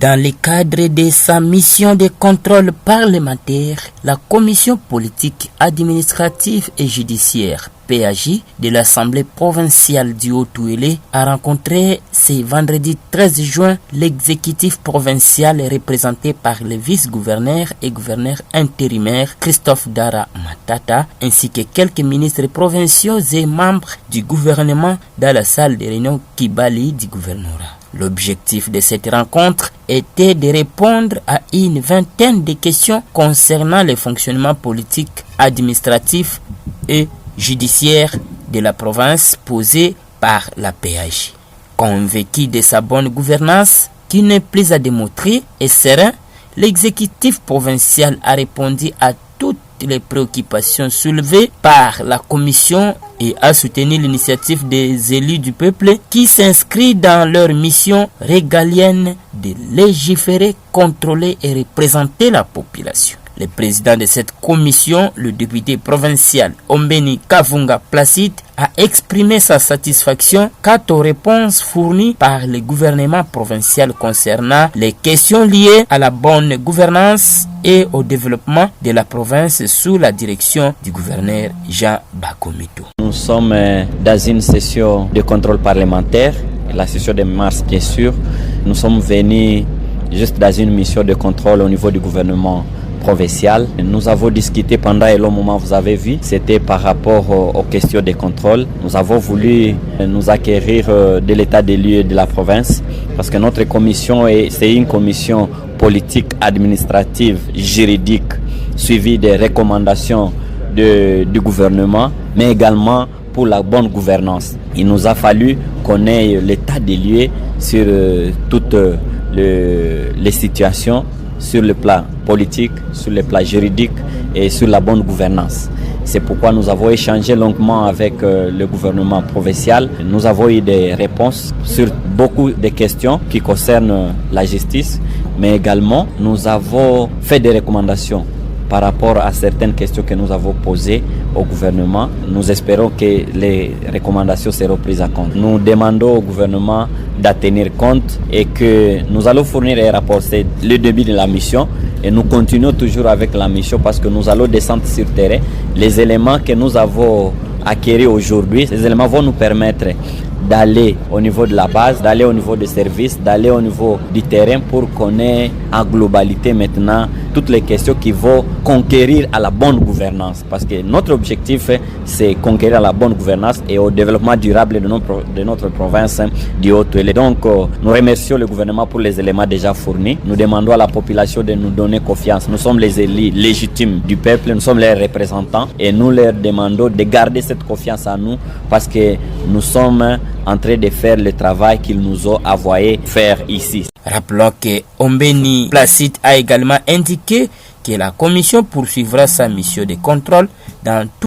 Dans le cadre de sa mission de contrôle parlementaire, la Commission politique, administrative et judiciaire PAJ de l'Assemblée provinciale du Haut-Touélé a rencontré ce vendredi 13 juin l'exécutif provincial représenté par le vice-gouverneur et gouverneur intérimaire Christophe Dara Matata ainsi que quelques ministres provinciaux et membres du gouvernement dans la salle de réunion Kibali du gouvernorat. L'objectif de cette rencontre était de répondre à une vingtaine de questions concernant le fonctionnement politique, administratif et judiciaire de la province posée par la PAJ. Convaincu de sa bonne gouvernance, qui n'est plus à démontrer, et serein, l'exécutif provincial a répondu à toutes les préoccupations soulevées par la commission et a soutenu l'initiative des élus du peuple qui s'inscrit dans leur mission régalienne de légiférer, contrôler et représenter la population. Le président de cette commission, le député provincial Ombeni Kavunga Placide, a exprimé sa satisfaction quant aux réponses fournies par le gouvernement provincial concernant les questions liées à la bonne gouvernance et au développement de la province sous la direction du gouverneur Jean Bakomito. Nous sommes dans une session de contrôle parlementaire, la session de mars bien sûr. Nous sommes venus juste dans une mission de contrôle au niveau du gouvernement provincial. Nous avons discuté pendant un long moment, vous avez vu, c'était par rapport aux questions de contrôle. Nous avons voulu nous acquérir de l'état des lieux de la province parce que notre commission, c'est une commission politique, administrative, juridique, suivie des recommandations du gouvernement, mais également pour la bonne gouvernance. Il nous a fallu qu'on ait l'état des lieux sur toutes les situations, sur le plan politique, sur le plan juridique et sur la bonne gouvernance. C'est pourquoi nous avons échangé longuement avec le gouvernement provincial. Nous avons eu des réponses sur beaucoup de questions qui concernent la justice, mais également nous avons fait des recommandations par rapport à certaines questions que nous avons posées au gouvernement. Nous espérons que les recommandations seront prises en compte. Nous demandons au gouvernement d'en tenir compte et que nous allons fournir un rapport. C'est le début de la mission et nous continuons toujours avec la mission parce que nous allons descendre sur le terrain. Les éléments que nous avons acquis aujourd'hui, ces éléments vont nous permettre d'aller au niveau de la base, d'aller au niveau des services, d'aller au niveau du terrain pour qu'on ait en globalité maintenant toutes les questions qui vont conquérir à la bonne gouvernance. Parce que notre objectif, c'est conquérir à la bonne gouvernance et au développement durable de notre province du Haut-Touélé. Donc, nous remercions le gouvernement pour les éléments déjà fournis. Nous demandons à la population de nous donner confiance. Nous sommes les élus légitimes du peuple, nous sommes les représentants et nous leur demandons de garder cette confiance en nous parce que nous sommes en train de faire le travail qu'ils nous ont envoyé faire ici. Rappelons que Ombeni Placide a également indiqué que la commission poursuivra sa mission de contrôle dans tout